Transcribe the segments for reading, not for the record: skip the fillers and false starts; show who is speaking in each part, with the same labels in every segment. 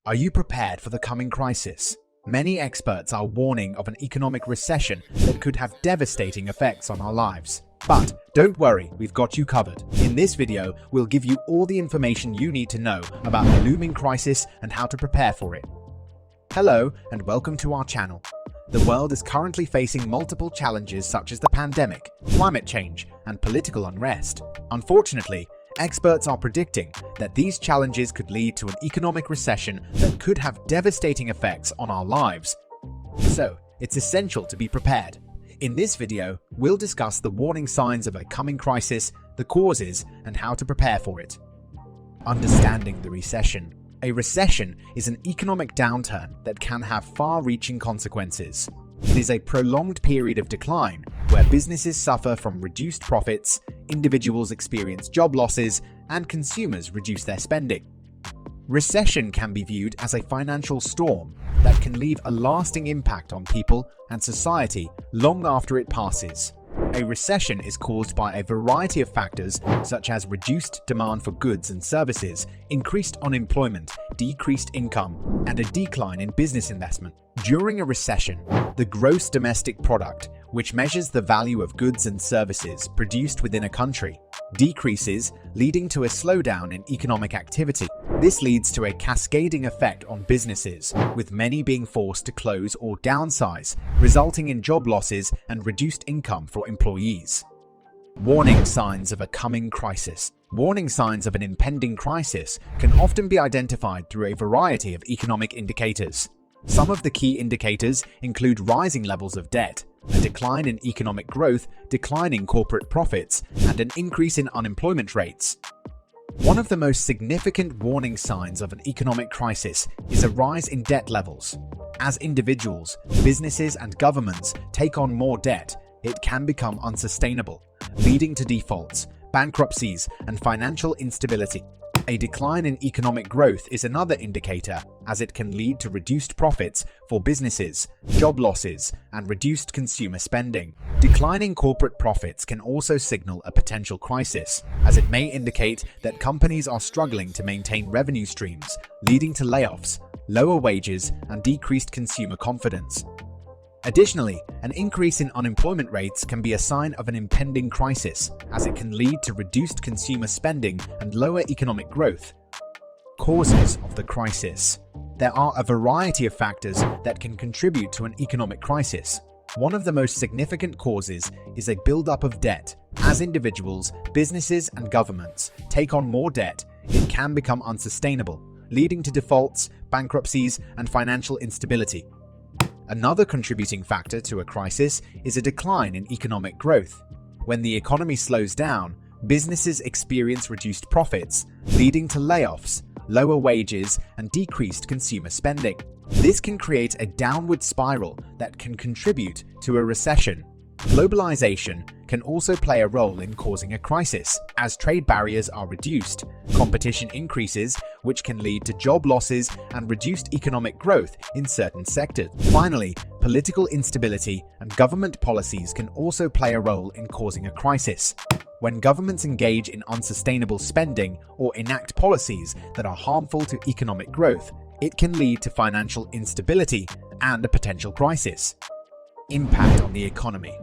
Speaker 1: Are you prepared for the coming crisis? Many experts are warning of an economic recession that could have devastating effects on our lives. But don't worry, we've got you covered. In this video, we'll give you all the information you need to know about the looming crisis and how to prepare for it. Hello, and welcome to our channel. The world is currently facing multiple challenges such as the pandemic, climate change, and political unrest. Unfortunately, experts are predicting that these challenges could lead to an economic recession that could have devastating effects on our lives. So, it's essential to be prepared. In this video, we'll discuss the warning signs of a coming crisis, the causes, and how to prepare for it. Understanding the recession. A recession is an economic downturn that can have far-reaching consequences. It is a prolonged period of decline where businesses suffer from reduced profits, individuals experience job losses, and consumers reduce their spending. Recession can be viewed as a financial storm that can leave a lasting impact on people and society long after it passes. A recession is caused by a variety of factors such as reduced demand for goods and services, increased unemployment, decreased income, and a decline in business investment. During a recession, the gross domestic product, which measures the value of goods and services produced within a country, decreases, leading to a slowdown in economic activity. This leads to a cascading effect on businesses, with many being forced to close or downsize, resulting in job losses and reduced income for employees. Warning signs of a coming crisis. Warning signs of an impending crisis can often be identified through a variety of economic indicators. Some of the key indicators include rising levels of debt, a decline in economic growth, declining corporate profits, and an increase in unemployment rates. One of the most significant warning signs of an economic crisis is a rise in debt levels. As individuals, businesses, and governments take on more debt, it can become unsustainable, leading to defaults, bankruptcies, and financial instability. A decline in economic growth is another indicator, as it can lead to reduced profits for businesses, job losses, and reduced consumer spending. Declining corporate profits can also signal a potential crisis, as it may indicate that companies are struggling to maintain revenue streams, leading to layoffs, lower wages, and decreased consumer confidence. Additionally, an increase in unemployment rates can be a sign of an impending crisis, as it can lead to reduced consumer spending and lower economic growth. Causes of the crisis. There are a variety of factors that can contribute to an economic crisis. One of the most significant causes is a buildup of debt. As individuals, businesses, and governments take on more debt, it can become unsustainable, leading to defaults, bankruptcies, and financial instability. Another contributing factor to a crisis is a decline in economic growth. When the economy slows down, businesses experience reduced profits, leading to layoffs, lower wages, and decreased consumer spending. This can create a downward spiral that can contribute to a recession. Globalization can also play a role in causing a crisis. As trade barriers are reduced, competition increases, which can lead to job losses and reduced economic growth in certain sectors. Finally, political instability and government policies can also play a role in causing a crisis. When governments engage in unsustainable spending or enact policies that are harmful to economic growth, it can lead to financial instability and a potential crisis. Impact on the economy.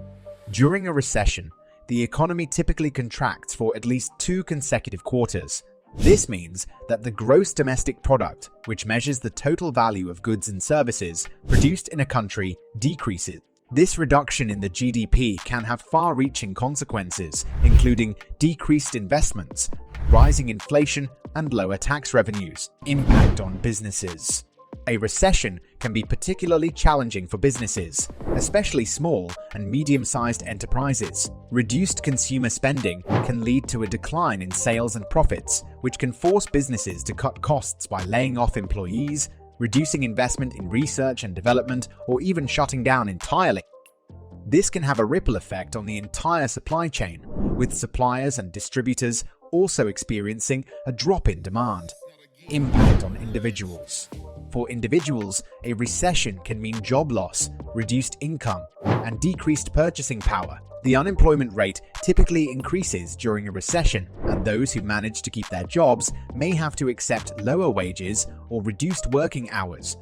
Speaker 1: During a recession, the economy typically contracts for at least 2 consecutive quarters. This means that the gross domestic product, which measures the total value of goods and services produced in a country, decreases. This reduction in the GDP can have far-reaching consequences, including decreased investments, rising inflation, and lower tax revenues. Impact on businesses. A recession can be particularly challenging for businesses, especially small and medium-sized enterprises. Reduced consumer spending can lead to a decline in sales and profits, which can force businesses to cut costs by laying off employees, reducing investment in research and development, or even shutting down entirely. This can have a ripple effect on the entire supply chain, with suppliers and distributors also experiencing a drop in demand. Impact on individuals. For individuals, a recession can mean job loss, reduced income, and decreased purchasing power. The unemployment rate typically increases during a recession, and those who manage to keep their jobs may have to accept lower wages or reduced working hours.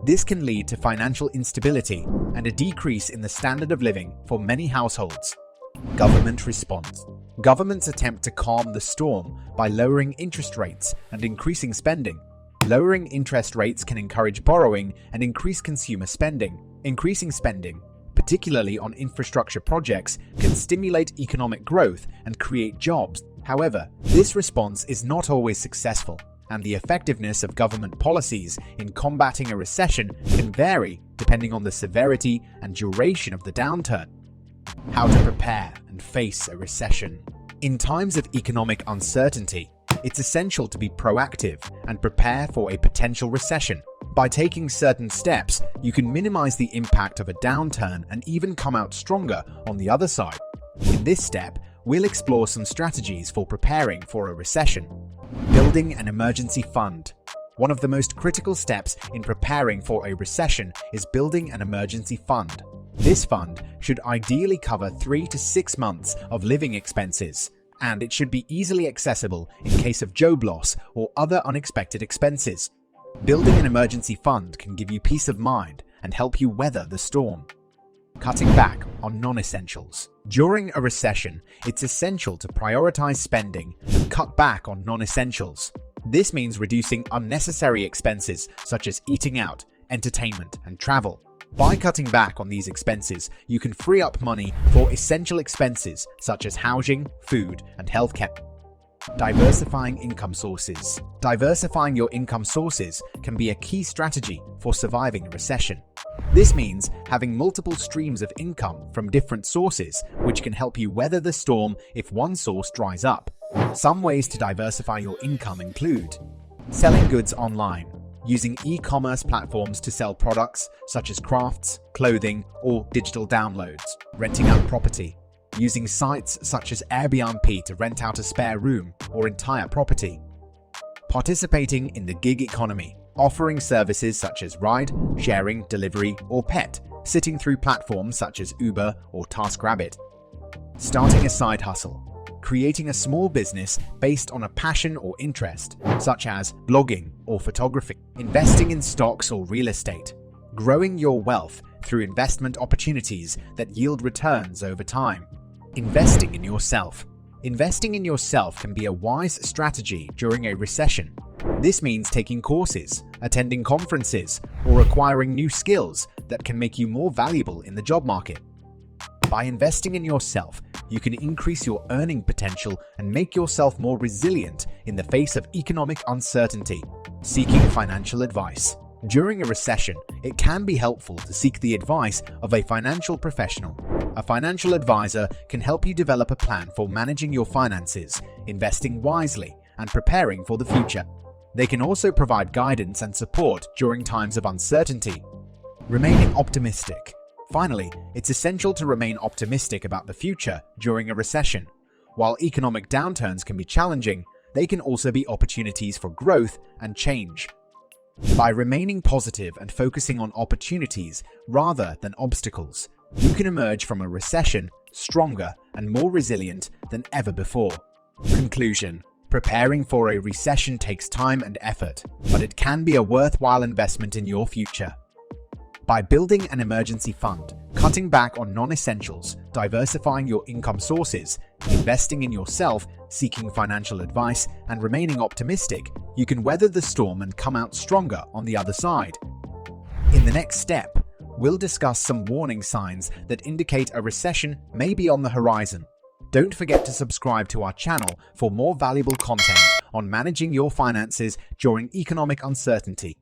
Speaker 1: This can lead to financial instability and a decrease in the standard of living for many households. Government response. Governments attempt to calm the storm by lowering interest rates and increasing spending. Lowering interest rates can encourage borrowing and increase consumer spending. Increasing spending, particularly on infrastructure projects, can stimulate economic growth and create jobs. However, this response is not always successful, and the effectiveness of government policies in combating a recession can vary depending on the severity and duration of the downturn. How to prepare and face a recession. In times of economic uncertainty, it's essential to be proactive and prepare for a potential recession. By taking certain steps, you can minimize the impact of a downturn and even come out stronger on the other side. In this step, we'll explore some strategies for preparing for a recession. Building an emergency fund. One of the most critical steps in preparing for a recession is building an emergency fund. This fund should ideally cover 3 to 6 months of living expenses, and it should be easily accessible in case of job loss or other unexpected expenses. Building an emergency fund can give you peace of mind and help you weather the storm. Cutting back on non-essentials. During a recession, it's essential to prioritize spending and cut back on non-essentials. This means reducing unnecessary expenses such as eating out, entertainment, and travel. By cutting back on these expenses, you can free up money for essential expenses such as housing, food, and healthcare. Diversifying income sources. Diversifying your income sources can be a key strategy for surviving a recession. This means having multiple streams of income from different sources, which can help you weather the storm if one source dries up. Some ways to diversify your income include selling goods online, using e-commerce platforms to sell products such as crafts, clothing, or digital downloads, renting out property, using sites such as Airbnb to rent out a spare room or entire property, participating in the gig economy, offering services such as ride, sharing, delivery, or pet, sitting through platforms such as Uber or TaskRabbit, starting a side hustle, creating a small business based on a passion or interest, such as blogging or photography, investing in stocks or real estate, growing your wealth through investment opportunities that yield returns over time, investing in yourself. Investing in yourself can be a wise strategy during a recession. This means taking courses, attending conferences, or acquiring new skills that can make you more valuable in the job market. By investing in yourself, you can increase your earning potential and make yourself more resilient in the face of economic uncertainty. Seeking financial advice. During a recession, it can be helpful to seek the advice of a financial professional. A financial advisor can help you develop a plan for managing your finances, investing wisely, and preparing for the future. They can also provide guidance and support during times of uncertainty. Remaining optimistic. Finally, it's essential to remain optimistic about the future during a recession. While economic downturns can be challenging, they can also be opportunities for growth and change. By remaining positive and focusing on opportunities rather than obstacles, you can emerge from a recession stronger and more resilient than ever before. Conclusion. Preparing for a recession takes time and effort, but it can be a worthwhile investment in your future. By building an emergency fund, cutting back on non-essentials, diversifying your income sources, investing in yourself, seeking financial advice, and remaining optimistic, you can weather the storm and come out stronger on the other side. In the next step, we'll discuss some warning signs that indicate a recession may be on the horizon. Don't forget to subscribe to our channel for more valuable content on managing your finances during economic uncertainty.